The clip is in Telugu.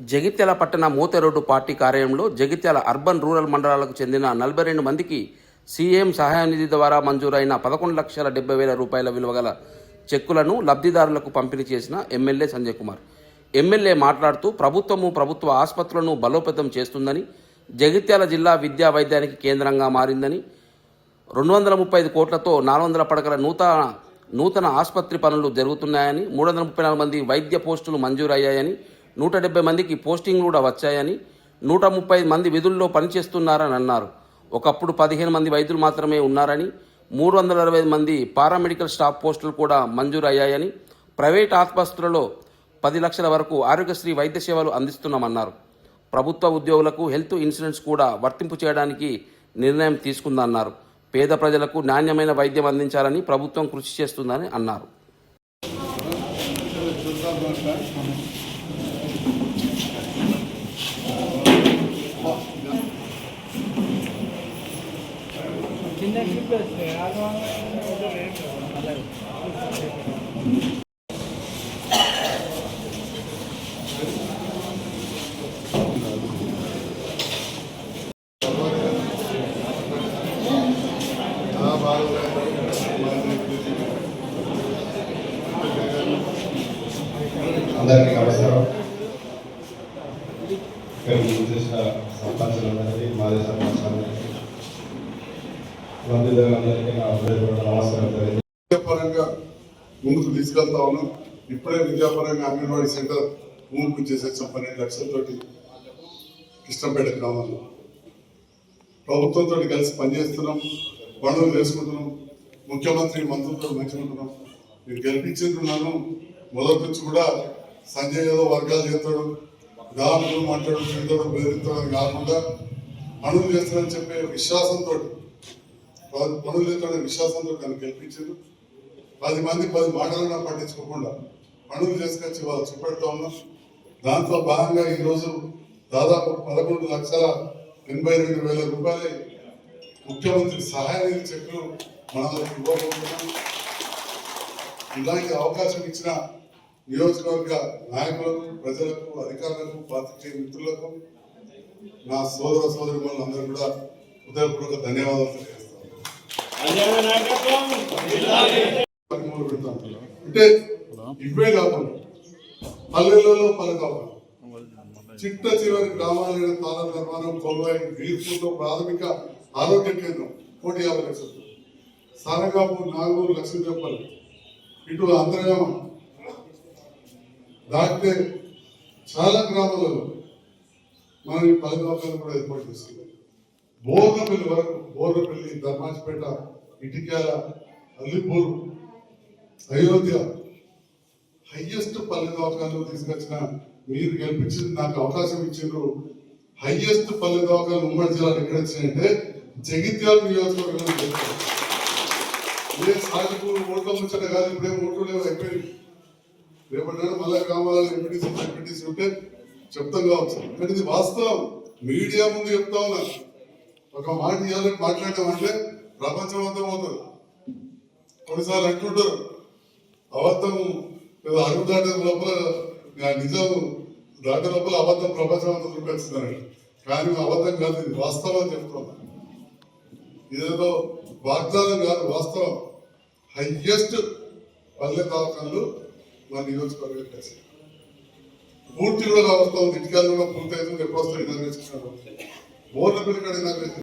జగిత్యాల పట్టణ మోతెరోడ్డు పార్టీ కార్యాలయంలో జగిత్యాల అర్బన్ రూరల్ మండలాలకు చెందిన 42 మందికి సీఎం సహాయ నిధి ద్వారా మంజూరైన 11,70,000 రూపాయల విలువ గల చెక్కులను లబ్ధిదారులకు పంపిణీ చేసిన ఎమ్మెల్యే సంజయ్ కుమార్. ఎమ్మెల్యే మాట్లాడుతూ ప్రభుత్వ ఆసుపత్రులను బలోపేతం చేస్తుందని, జగిత్యాల జిల్లా విద్యా వైద్యానికి కేంద్రంగా మారిందని, 235 కోట్లతో 400 పడకల నూతన ఆసుపత్రి పనులు జరుగుతున్నాయని, 334 మంది వైద్య పోస్టులు మంజూరయ్యాయని, 170 మందికి పోస్టింగ్లు కూడా వచ్చాయని, 130 మంది విధుల్లో పనిచేస్తున్నారని అన్నారు. ఒకప్పుడు 15 మంది వైద్యులు మాత్రమే ఉన్నారని, 365 మంది పారామెడికల్ స్టాఫ్ పోస్టులు కూడా మంజూరు అయ్యాయని, ప్రైవేట్ ఆసుపత్రులలో 10 లక్షల వరకు ఆరోగ్యశ్రీ వైద్య సేవలు అందిస్తున్నామన్నారు. ప్రభుత్వ ఉద్యోగులకు హెల్త్ ఇన్సూరెన్స్ కూడా వర్తింపు చేయడానికి నిర్ణయం తీసుకుందన్నారు. పేద ప్రజలకు నాణ్యమైన వైద్యం అందించాలని ప్రభుత్వం కృషి చేస్తుందని అన్నారు. అందరికీ నమస్కారం. చేసిన సర్పంచులందరికీ, మాజీ సర్పంచులందరికీ, లబ్ధిదారులందరికీ నా హృదయపూర్వక నమస్కారం తెలియజేస్తున్నాను. విద్యాపరంగా ముందుకు తీసుకెళ్తా ఉన్నాం. ఇప్పుడే విద్యాపరంగా అంగన్వాడీ సెంటర్ భూమి చేసే 12 లక్షలతోటి కృష్ణంపేట గ్రామంలో ప్రభుత్వంతో కలిసి పనిచేస్తున్నాం, పనులు చేసుకుంటున్నాం. ముఖ్యమంత్రి మంత్రులతో మంచుకుంటున్నాం. మీరు గెలిపించుకున్నాను. మొదటి నుంచి కూడా సంజయ్ ఏదో వర్గాలు చేస్తాడు, దారులు మాట్లాడు, తిడతాడు, బెదిరిస్తాడని కాకుండా పనులు చేస్తాడని చెప్పే విశ్వాసంతో, పనులు చేస్తాడనే విశ్వాసంతో నన్ను గెలిపించారు. 10 మంది 10 మాటలను పట్టించుకోకుండా పనులు చేసుకొచ్చి వాళ్ళు చూపెడతా ఉన్నాం. దాంట్లో భాగంగా ఈరోజు దాదాపు 11,82,000 రూపాయలు ముఖ్యమంత్రి సహాయ నిధి చెక్కులు మనకు ఇవ్వబోతున్నాం. ఇలాంటి అవకాశం ఇచ్చిన నియోజకవర్గ నాయకులకు, ప్రజలకు, అధికారులకు, పాత్రికేయ మిత్రులకు, నా సోదర సోదరిమణులందరూ కూడా హృదయపూర్వక ధన్యవాదాలు తెలియజేస్తాను. అంటే ఇవే కాకుండా పల్లెలలో పలు కావాలి, చిట్ట చివరి గ్రామాలైన తాళ నిర్మాణం, కొల్వాయి, వీర్పూర్లో ప్రాథమిక ఆరోగ్య కేంద్రం 150 లక్షలు, సారంగాపూర్ 4 లక్షల రూపాయలు, ఇటు అంతర్గామం దాటితే చాలా గ్రామాలలో మనం ఈ పలు దవాఖానాలు కూడా ఏర్పాటు చేస్తున్నాం. బోర్నపల్లి వరకు, బోర్నపల్లి, ధర్మాజిపేట, ఇటిక్యాల, అల్లిపూర్, అయోధ్య హైయెస్ట్ పల్లె దవాఖానాలు తీసుకొచ్చిన మీరు గెలిపించింది, నాకు అవకాశం ఇచ్చారు. హైయెస్ట్ పల్లె దవాఖానాలు ఉమ్మడి జిల్లాలు ఎక్కడ వచ్చినాయంటే జగిత్యాల నియోజకవర్గంలో చేస్తారు. ఏ సాగుకు ఓట్ల ముచ్చట కాదు, ఇప్పుడేం ఓట్లు లేవు, అయిపోయింది. రేపటి మళ్ళీ గ్రామాలలో ఎంపీటీసీ ఉంటే చెప్తాం కావచ్చు, కానీ ఇది వాస్తవం. మీడియా ముందు చెప్తా ఉన్నా. ఒక మాట ఇవ్వాలని మాట్లాడటం ప్రపంచం అంతా పోతుంది. కొన్నిసార్లు అంటుంటారు అబద్ధం అడుగు దాటే లోపల, నిజం దాటే లోపల అబద్ధం ప్రపంచం అంతా చూపిస్తున్నాడు. కానీ అబద్ధం కాదు, ఇది వాస్తవం చెప్తున్నా. ఇదేదో వాగ్దానం కాదు, వాస్తవం. హైయెస్ట్ పల్లె దవాఖానాలు మన నియోజకవర్గం కలిసి పూర్తి కూడా వాస్తవం. ఇటుకాలు కూడా పూర్తి అవుతుంది. ఎప్పుడు వస్తాయి ఇనాగ్రేషన్, బోర్డు పిల్లకాడ ఇనాగ్రేషన్